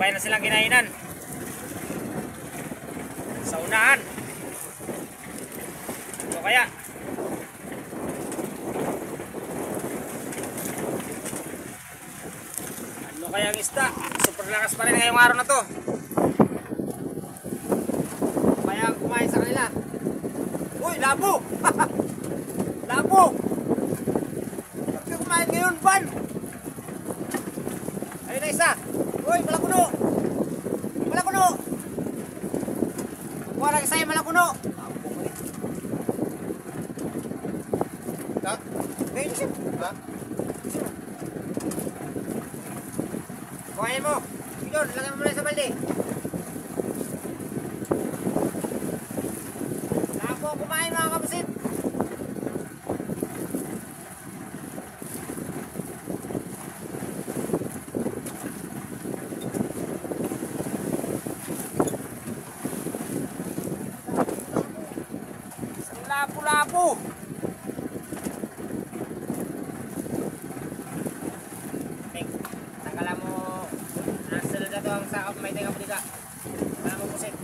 Sabay na silang kinainan sa unahan. Ano kaya? Ano kaya ang isda? Super lakas pa rin ngayong araw na to. Kaya kumain sa kanila. Uy, labo! Labo! Bakit kumain ngayon, Van? Ayun na isa. Uy, malakuno! Malakuno! Kuha lang isa yung malakuno. Ha? Ngayon siya. Ha? Kuhain mo. Yun, lagyan mo na sa balde. Labo, kumain mga kapusit. Lapo-lapo. Tanggalan mo nasa na to ang sakap may tengah pulika. Tanggalan mo pusit.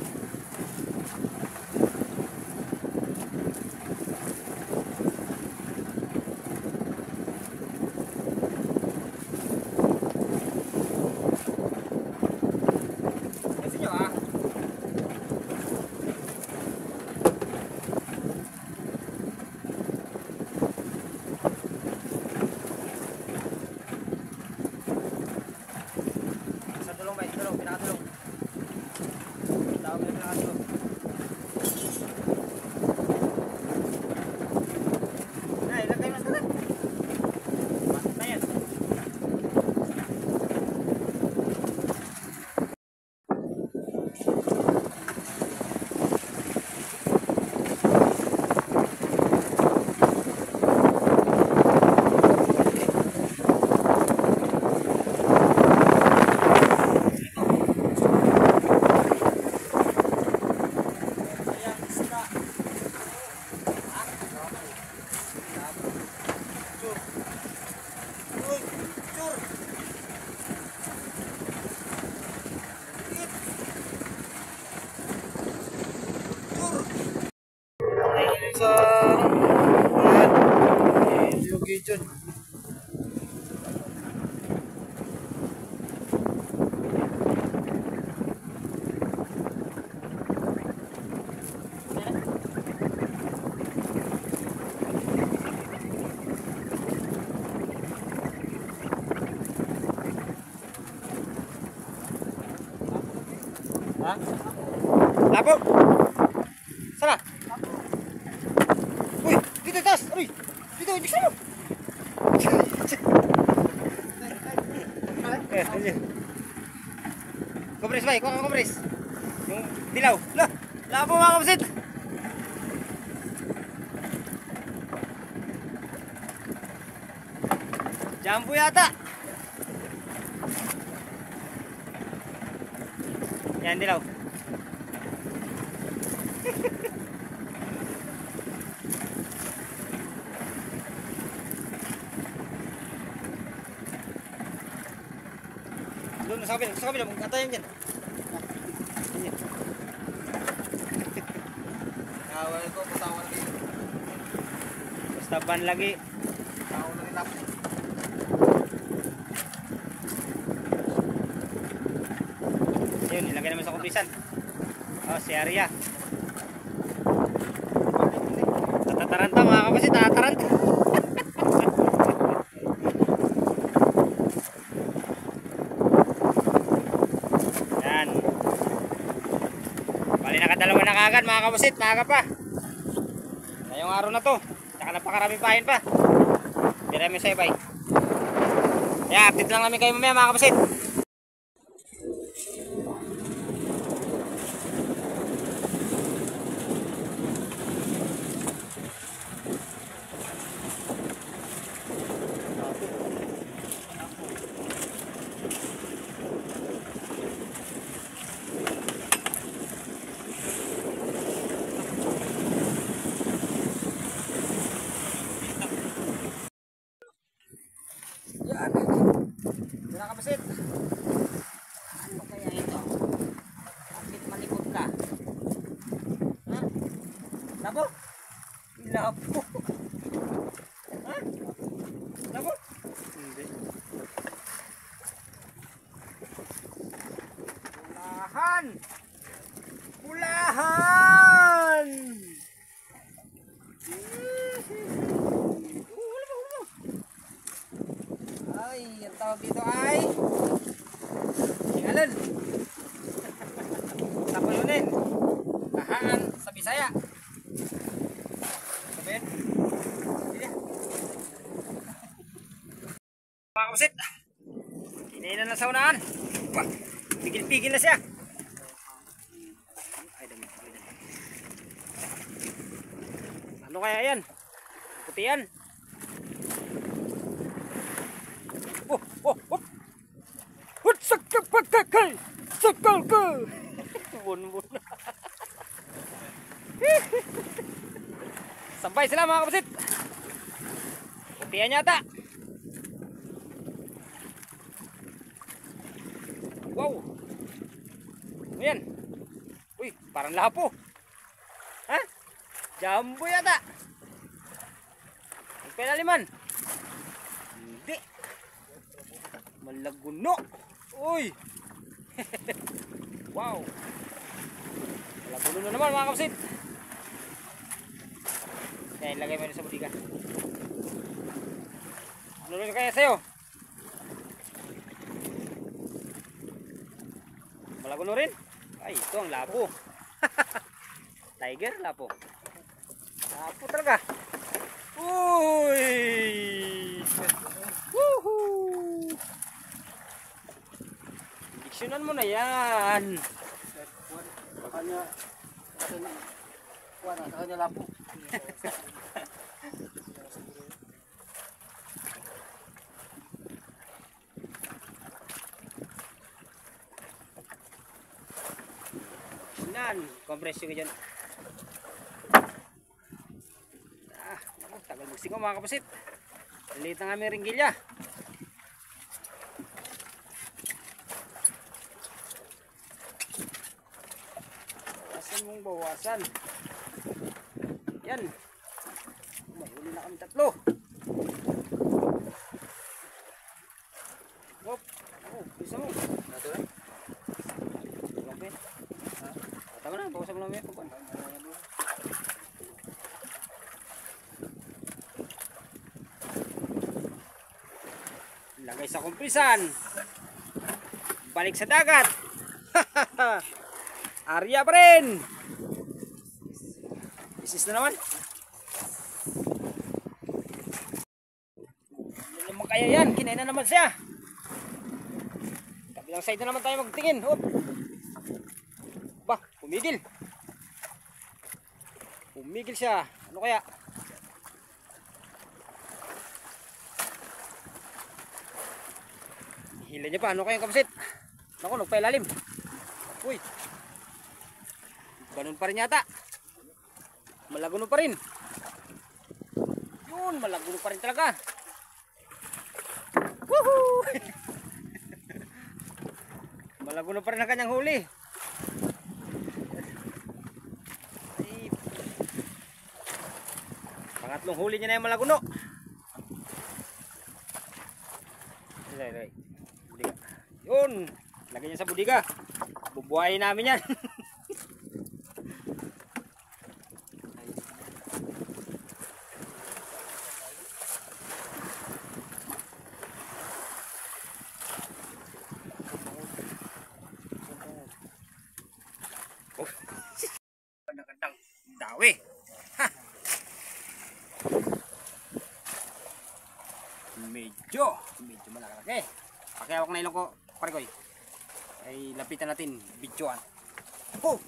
Kasi nyo ah. Pinakatulong. Tawag na pinakatulong. Ay, lagay mas kanan. Ayan. Sa yung kitchen. Ha? Labo. Sana. Uy, dito tas. Uy, dito bisa mo. Kompres bay, kuha ka kompres. Yung dilaw. Lah, labo mga kapatid. Jambu yata. Yan dilaw. Doon sa kabila, magkatayan dyan. Yan. Awal ko, pasawan lagi. Basta ban lagi. Pasawan lagi tap. Yun, ilagay naman sa kumpisan. Oh, si Arya. Tataranta mga kapasit, tataranta. Yan. Bali nakadalawa na kagad mga kapasit, maaga pa. Ngayong araw na to, saka napakaraming pahin pa. Hindi namin sa ibay. Kaya update lang namin kayo mamaya mga kapasit. Yan. Wala ka basit. Ano kaya lapo. Ha? Lapo? Hindi. Bulahan! Bulahan! Ay, ang tawag dito ay Tingalan. Tapulunin. Ahaan sa Bisaya. Sabihin. Sige. Mga kapusit. Hinainan na sa unahan. Pigil-pigil na siya. Ano kaya yan? Puti yan. Oh, oh, oh. Hut sakal pakakay. Sakal ka. Bun-bun. Sampay sila mga kapusit. Putihan yata. Wow. Ano yan? Uy, parang lapo. Ha? Jumbo yata. Ang penaliman. Hindi. Malaguno. Uy. Wow. Malaguno na naman mga kapatid. Yan, ilagay mo rin sa budiga. Ano rin kaya sa'yo? Malaguno rin? Ay, ito ang lapo. Tiger, lapo. Lapo talaga. Uy! Woohoo! Diksyonan mo na yan. Kanya kanya lapo. Nan, kompresyo ka dyan. Tagal magsingaw mga kapasit. Liit na aming ringgilya. Bawasan mong bawasan. Yan. Mahuli na kami tatlo. Hop. Oh, bisa mo. Nato na. Tulang pin. Ha? Tama na, bawasan mo lang yan. Lagay sa kumprisan. Balik sa dagat. Arya pa rin. Isis na naman. Hindi naman kaya yan. Kinain na naman siya. Kabilang side na naman tayo magtingin. Hop. Bah, pumigil. Pumigil siya. Ano kaya? Hila niya pa, ano kayang kapasit? Naku, nagpailalim. Uy. Ganun pa rin yata. Malaguno pa rin. Yun, malaguno pa rin talaga. Woohoo! Malaguno pa rin ang kanyang huli. Ay. Pangatlong huli niya na yung malaguno. Right. Budiga. Yun, lagay niya sa budiga. Bubuhayin namin yan. Oh. Gandang dawi. Ha. Medyo malaki. Pakihawak na ilong ko, Parikoy. Ay lapitan natin, videoan. Oh!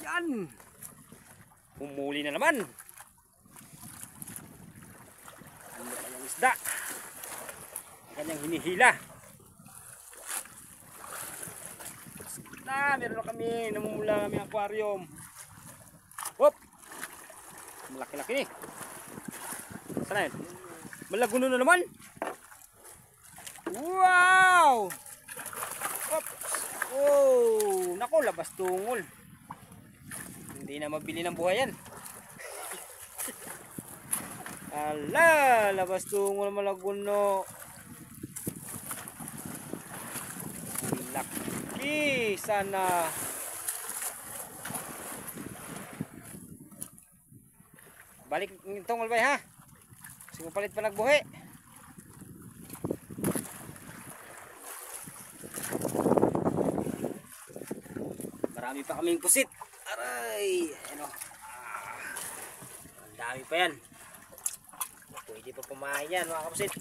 Yan! Humuli na naman. Ano pa yung isda? Ang kanyang hinihila. Meron na kami, namumula kami aquarium. Hop! Malaki-laki ni. Sana yun? Malaguno na naman. Wow! Oops. Oh, nako, labas tungol. Hindi na mabili ng buhay yan. Ala, labas tungo na malaguno. Laki sana. Balik itong albay ha. Sige palit pa nagbuhi. Marami pa kaming pusit. Aray, ano. Ang dami pa yan. Pwede pa pumain yan mga kapusit.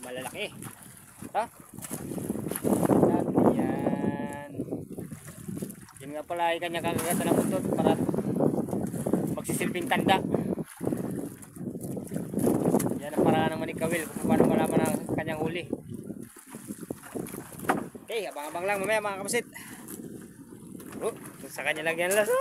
Malalaki. Ha? Dami yan. Yan nga pala ay kanya kakagatan na putot para magsisilbing tanda. Yan ang paraan ng manikawil kung paano malaman ang kanyang huli. Okay, abang-abang lang mamaya mga kapusit. Sa kanya lang yan laso.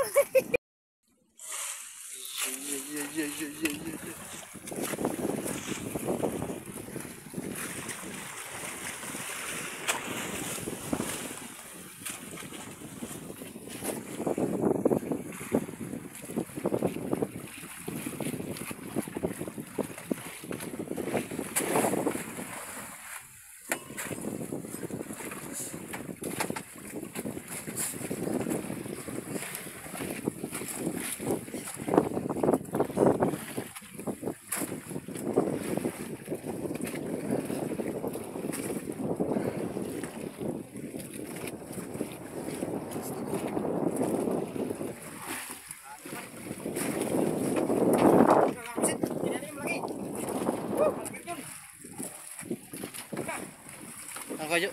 Kayo.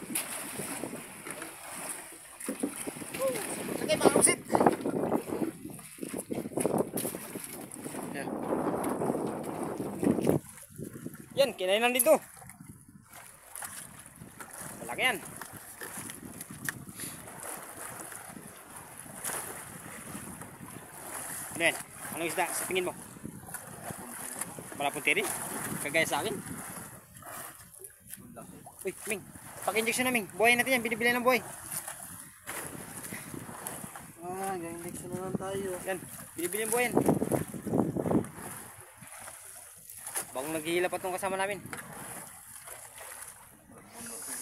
Okay, mga kapusit. Yan, kinainan dito. Malaki yan. Ano yan? Anong isda sa tingin mo? Malapong tiri? Kagaya sa akin? Uy, Ming. Pag-injection na, Ming. Buhay natin yan. Binibili ng buhay. Ga-injection na lang tayo. Yan. Binibili ng buhay yan. Bagong naghihila pa itong kasama namin.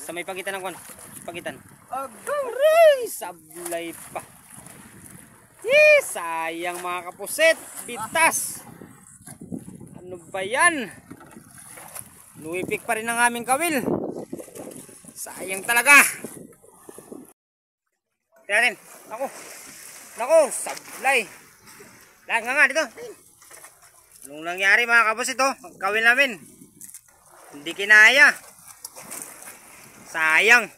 Sa may pagitan ng kwan. Pagitan. Aray! Sablay pa. Sayang mga kapuset. Bitas. Ano ba yan? Nuipik pa rin ang aming kawil. Sayang talaga. Tingnan rin. Naku, sablay. Lang nga dito. Anong nangyari mga kabos ito? Ang kawil namin. Hindi kinaya. Sayang.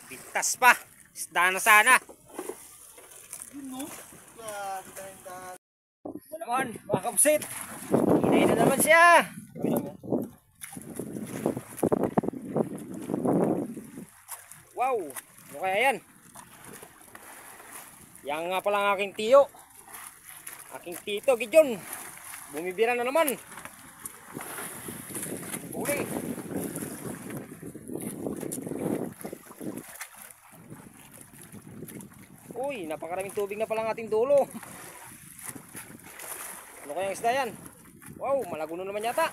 Bitas pa. Isda na sana. Ito naman mga kabusit. Hinay na naman siya. Wow, ano kaya yan? Yan nga pala ang aking tiyo. Aking tito, Gideon. Bumibira na naman. Huli. Uy, napakaraming tubig na pala ang ating dulo. Ano kaya ang isda yan? Wow, malaguno naman yata.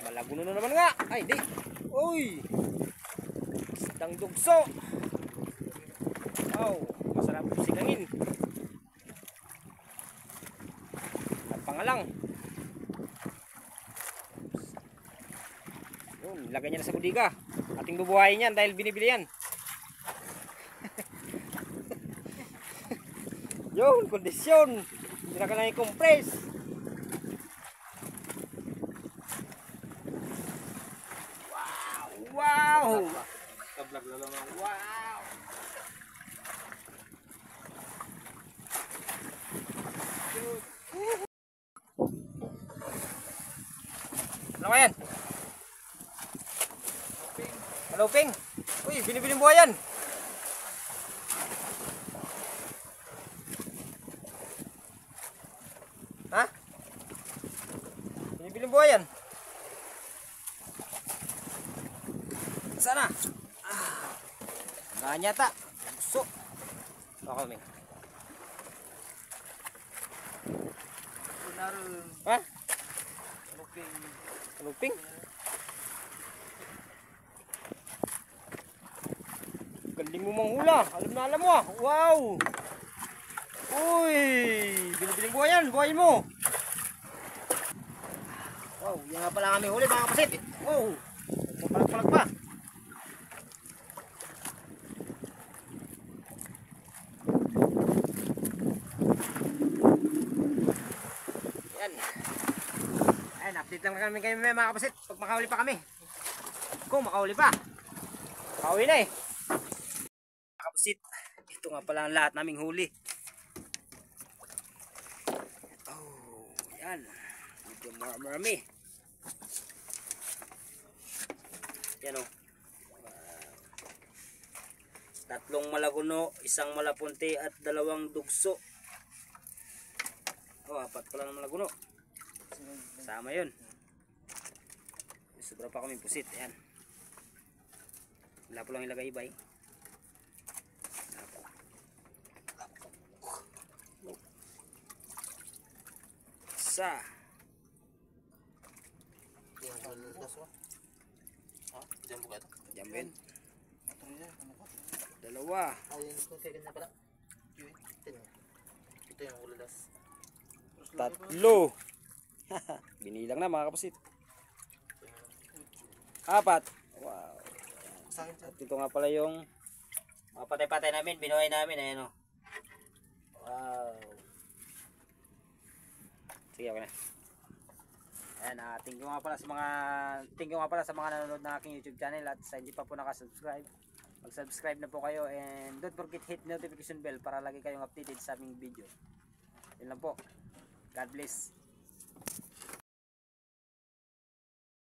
Malaguno na naman nga. Ay, di. Uy! Isdang dugso. Wow, masarap sigangin. At pangalang. Yun, lagay niya na sa budiga. Ating bubuhayin yan dahil binibili yan. Yun, kondisyon. Hindi na ka lang i-compress. Wow! Kablag na lang. Wow! Ano ba yan? Maluping? Uy, binibiling buhay yan. Ha? Binibiling buhay yan. Sana. Ganyan ta. So. Baka Ming. naroon. Ha? Luping. Luping? Galing mo manghula. Alam na alam mo ah. Wow! Uy! Binibiling buhay yan. Buhayin mo. Wow, yan nga pala kami huli mga kapasit. Wow! Palag-palag pa. Yan. Ayan, update lang kami kayo mga kapasit. Pag makahuli pa kami. Kung makahuli pa. Makahuli na eh. Mga kapasit, ito nga pala ang lahat naming huli. Oh, yan. Medyo marami. Yan o. Tatlong malaguno, isang malapunti at dalawang dugso. Oh, apat pala ng malaguno. Sama yun. Sobra pa kami pusit. Ayan. Wala po lang ilagay ibay. Isa. Diyan buka ito. Jambin. Ito yan. Ano ko? Dalawa. Ayun ko. Kaya ganyan pala. Ito yung ulalas. Tatlo. Binilang na mga kapasit. Apat. Wow. Sa akin At ito nga pala yung mga patay-patay namin. Binuhay namin. Ayan o. Wow. Sige, okay na. Ayan, thank you nga pala sa mga nanonood ng aking YouTube channel at sa hindi pa po nakasubscribe. Mag-subscribe na po kayo and don't forget hit notification bell para lagi kayong updated sa aming video. Yun lang po. God bless.